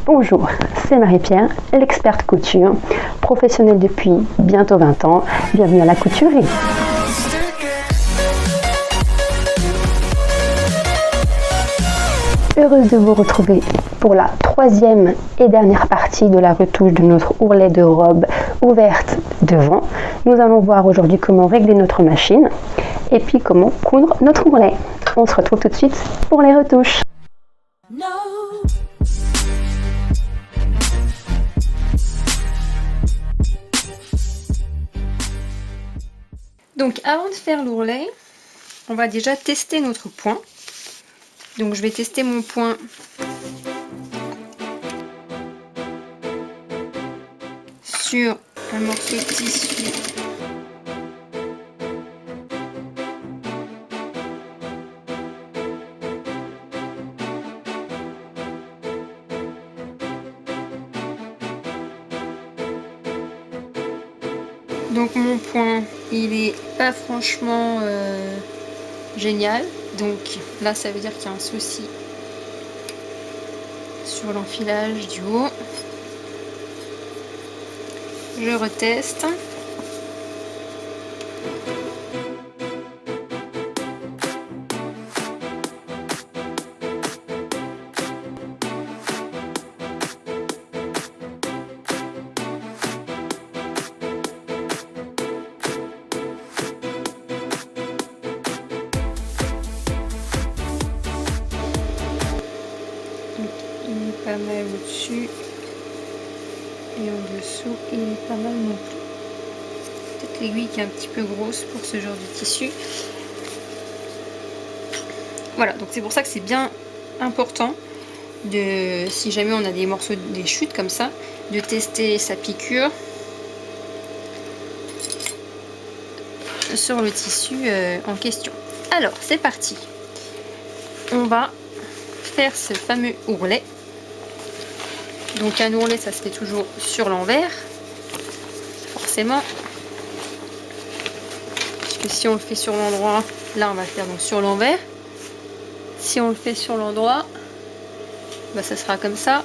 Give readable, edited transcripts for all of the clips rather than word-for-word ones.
Bonjour, c'est Marie-Pierre, l'experte couture, professionnelle depuis bientôt 20 ans. Bienvenue à la couturerie. Heureuse de vous retrouver pour la troisième et dernière partie de la retouche de notre ourlet de robe ouverte devant. Nous allons voir aujourd'hui comment régler notre machine et puis comment coudre notre ourlet. On se retrouve tout de suite pour les retouches. Donc avant de faire l'ourlet, on va déjà tester notre point. Donc je vais tester mon point sur un morceau de tissu donc mon point il est pas franchement génial, donc là ça veut dire qu'il y a un souci sur l'enfilage du haut. Je reteste. Il est pas mal au-dessus et en dessous il est pas mal non plus. Peut-être l'aiguille qui est un petit peu grosse pour ce genre de tissu. Voilà, donc c'est pour ça que c'est bien important de, si jamais on a des morceaux, des chutes comme ça, de tester sa piqûre sur le tissu en question. Alors c'est parti, on va faire ce fameux ourlet. Donc un ourlet ça se fait toujours sur l'envers forcément, puisque si on le fait sur l'endroit, là on va le faire donc sur l'envers. Si on le fait sur l'endroit, bah ça sera comme ça,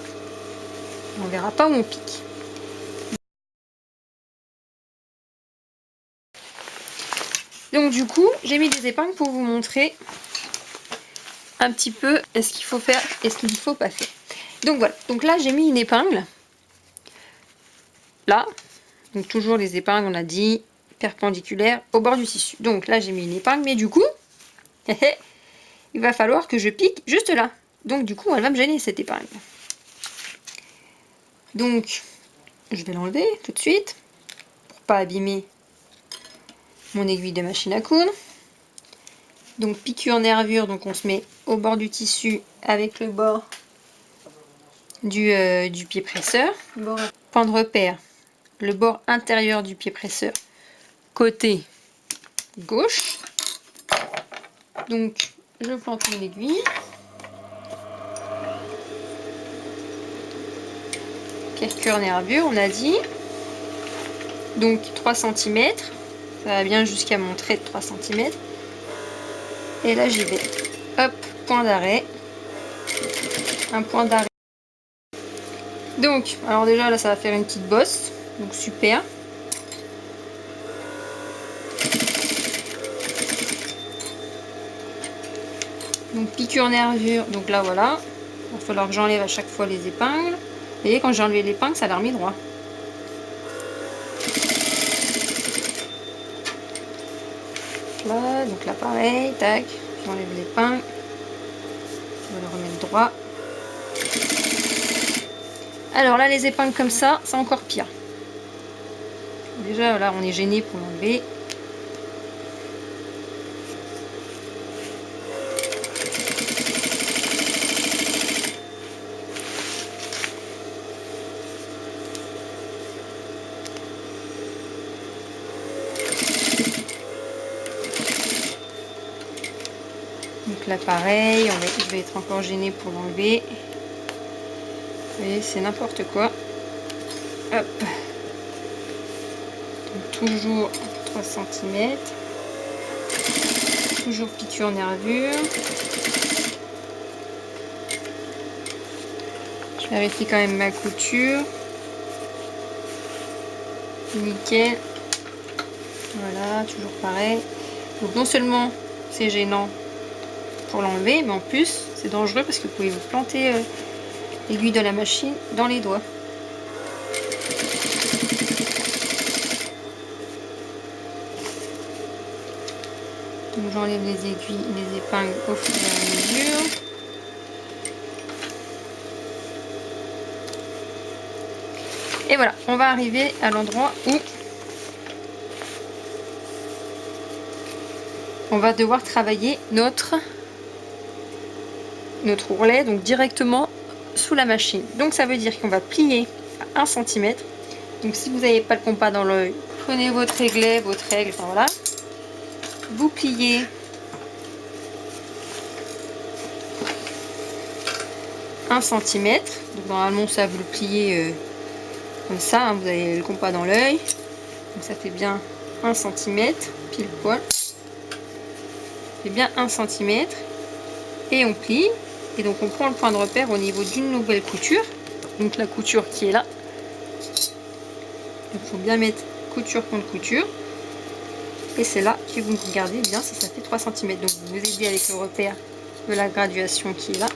on verra pas où on pique. Donc du coup j'ai mis des épingles pour vous montrer un petit peu ce qu'il faut faire et ce qu'il ne faut pas faire. Donc voilà, donc là j'ai mis une épingle, là, donc toujours les épingles on a dit perpendiculaires au bord du tissu. Donc là j'ai mis une épingle, mais du coup, il va falloir que je pique juste là. Donc du coup elle va me gêner cette épingle. Donc je vais l'enlever tout de suite, pour pas abîmer mon aiguille de machine à coudre. Donc piqûre nervure, donc on se met au bord du tissu avec le bord du pied presseur. Point de repère, le bord intérieur du pied presseur côté gauche. Donc je plante mon aiguille, piqûre nervure on a dit, donc 3 cm, ça va bien jusqu'à mon trait de 3 cm. Et là j'y vais, hop, point d'arrêt, un point d'arrêt. Donc alors déjà là ça va faire une petite bosse, donc super. Donc piqûre nervure, donc là voilà, il va falloir que j'enlève à chaque fois les épingles. Vous voyez, quand j'ai enlevé l'épingle ça l'a remis droit. Là, donc là pareil, tac, j'enlève l'épingle, on va le remettre droit. Alors là les épingles comme ça, c'est encore pire. Déjà là on est gêné pour l'enlever. Donc là pareil, je vais être encore gênée pour l'enlever. Vous voyez, c'est n'importe quoi. Hop. Donc toujours 3 cm. Toujours piqûre nervure. Je vérifie quand même ma couture. Nickel. Voilà, toujours pareil. Donc non seulement c'est gênant pour l'enlever, mais en plus c'est dangereux parce que vous pouvez vous planter l'aiguille de la machine dans les doigts. Donc j'enlève les aiguilles, les épingles au fur et à mesure. Et voilà, on va arriver à l'endroit où on va devoir travailler notre ourlet, donc directement sous la machine. Donc ça veut dire qu'on va plier à 1 cm. Donc si vous n'avez pas le compas dans l'œil, prenez votre réglet, votre règle, enfin voilà. Vous pliez un centimètre. Donc normalement ça vous le pliez comme ça, hein, vous avez le compas dans l'œil. Donc ça fait bien 1 cm, pile poil. Ça fait bien 1 cm. Et on plie. Et donc on prend le point de repère au niveau d'une nouvelle couture. Donc la couture qui est là. Il faut bien mettre couture contre couture. Et c'est là que vous regardez bien si ça fait 3 cm. Donc vous vous aidez avec le repère de la graduation qui est là.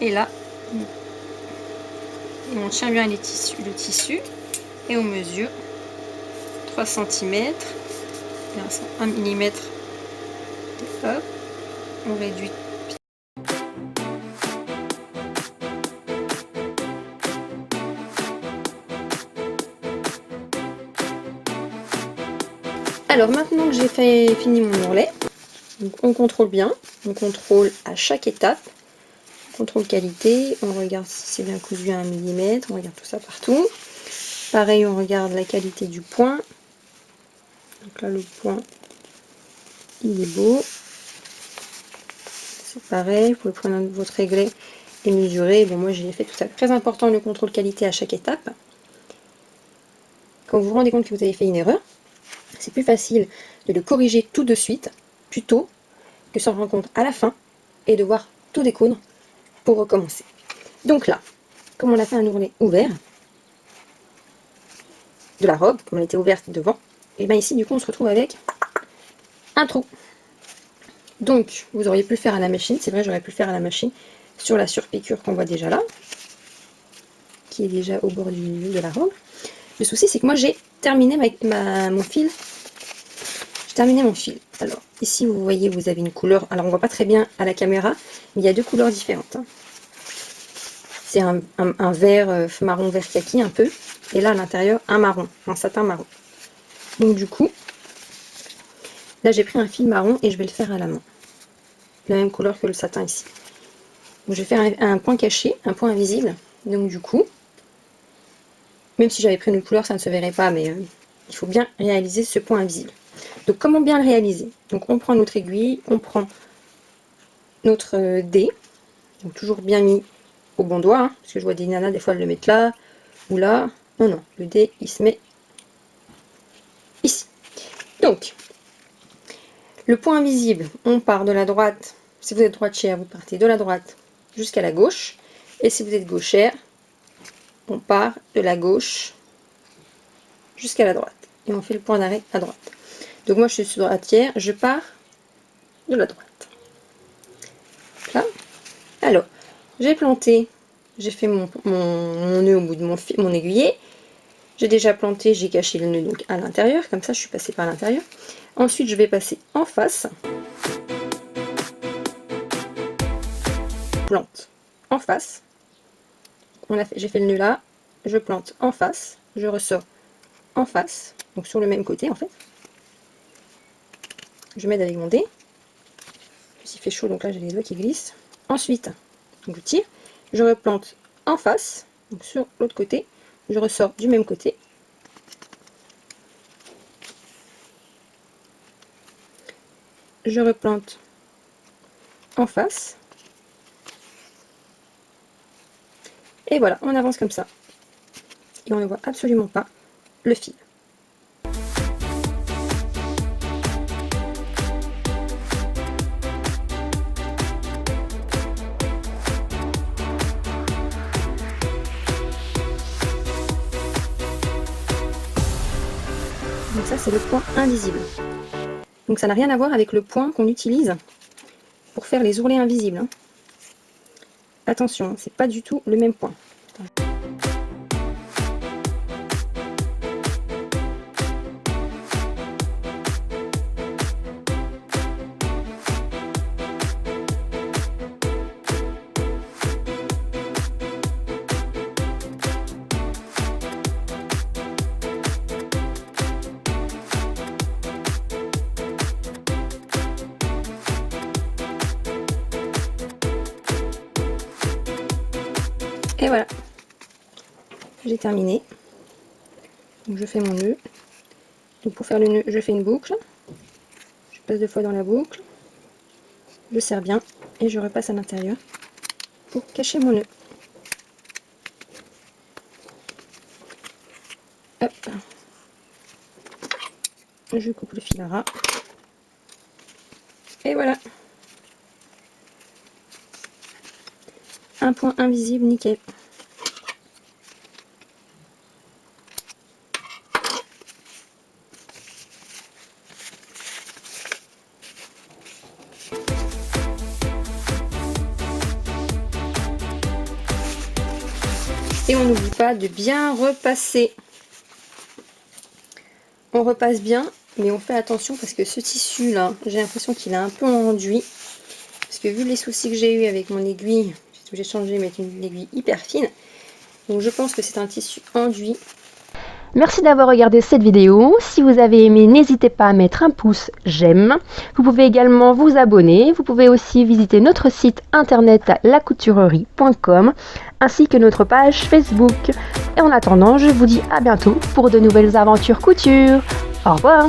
Et là, on tient bien le tissu et on mesure 3 cm et 1 mm. Hop, on réduit. Alors maintenant que j'ai fini mon ourlet, donc on contrôle bien, on contrôle à chaque étape. Contrôle qualité, on regarde si c'est bien cousu à 1 mm, on regarde tout ça partout. Pareil, on regarde la qualité du point. Donc là, le point, il est beau. C'est pareil, vous pouvez prendre votre réglet et mesurer. Bon, moi, j'ai fait tout ça. Très important, le contrôle qualité à chaque étape. Quand vous vous rendez compte que vous avez fait une erreur, c'est plus facile de le corriger tout de suite, plutôt que s'en rendre compte à la fin et devoir tout découdre pour recommencer. Donc là, comme on a fait un ourlet ouvert de la robe, comme elle était ouverte devant, et bien ici du coup on se retrouve avec un trou. Donc vous auriez pu le faire à la machine, c'est vrai, j'aurais pu le faire à la machine sur la surpiqûre qu'on voit déjà là, qui est déjà au bord de la robe. Le souci c'est que moi j'ai terminé mon fil. J'ai terminé mon fil. Alors ici vous voyez, vous avez une couleur, alors on voit pas très bien à la caméra, mais il y a deux couleurs différentes. C'est un vert marron vert kaki un peu, et là à l'intérieur un marron, un satin marron. Donc du coup, là j'ai pris un fil marron et je vais le faire à la main, la même couleur que le satin ici. Donc je vais faire un point caché, un point invisible. Donc du coup, même si j'avais pris une autre couleur, ça ne se verrait pas, mais il faut bien réaliser ce point invisible. Donc comment bien le réaliser? Donc on prend notre aiguille, on prend notre dé, donc toujours bien mis au bon doigt, hein, parce que je vois des nanas, des fois elles le mettent là, ou là. Non, non, le dé il se met ici. Donc, le point invisible, on part de la droite. Si vous êtes droitière, vous partez de la droite jusqu'à la gauche. Et si vous êtes gauchère, on part de la gauche jusqu'à la droite. Et on fait le point d'arrêt à droite. Donc moi je suis droitière, je pars de la droite. Là. Alors, j'ai planté, j'ai fait mon nœud au bout de mon aiguillet. J'ai déjà planté, j'ai caché le nœud donc à l'intérieur, comme ça je suis passée par l'intérieur. Ensuite je vais passer en face. Plante en face. J'ai fait le nœud là, je plante en face, je ressors en face, donc sur le même côté en fait. Je m'aide avec mon dé. Il fait chaud donc là j'ai les doigts qui glissent. Ensuite, donc je tire, je replante en face, donc sur l'autre côté, je ressors du même côté. Je replante en face. Et voilà, on avance comme ça. Et on ne voit absolument pas le fil. Donc ça c'est le point invisible. Donc ça n'a rien à voir avec le point qu'on utilise pour faire les ourlets invisibles, hein. Attention, c'est pas du tout le même point. Et voilà, j'ai terminé. Donc je fais mon nœud. Donc pour faire le nœud, je fais une boucle. Je passe 2 fois dans la boucle. Je serre bien et je repasse à l'intérieur pour cacher mon nœud. Hop. Je coupe le fil à ras. Et voilà. Un point invisible, nickel. Et on n'oublie pas de bien repasser. On repasse bien, mais on fait attention parce que ce tissu là, j'ai l'impression qu'il a un peu enduit. Parce que vu les soucis que j'ai eu avec mon aiguille, j'ai changé, mais une aiguille hyper fine. Donc je pense que c'est un tissu enduit. Merci d'avoir regardé cette vidéo. Si vous avez aimé, n'hésitez pas à mettre un pouce j'aime. Vous pouvez également vous abonner. Vous pouvez aussi visiter notre site internet lacouturerie.com ainsi que notre page Facebook. Et en attendant, je vous dis à bientôt pour de nouvelles aventures couture. Au revoir!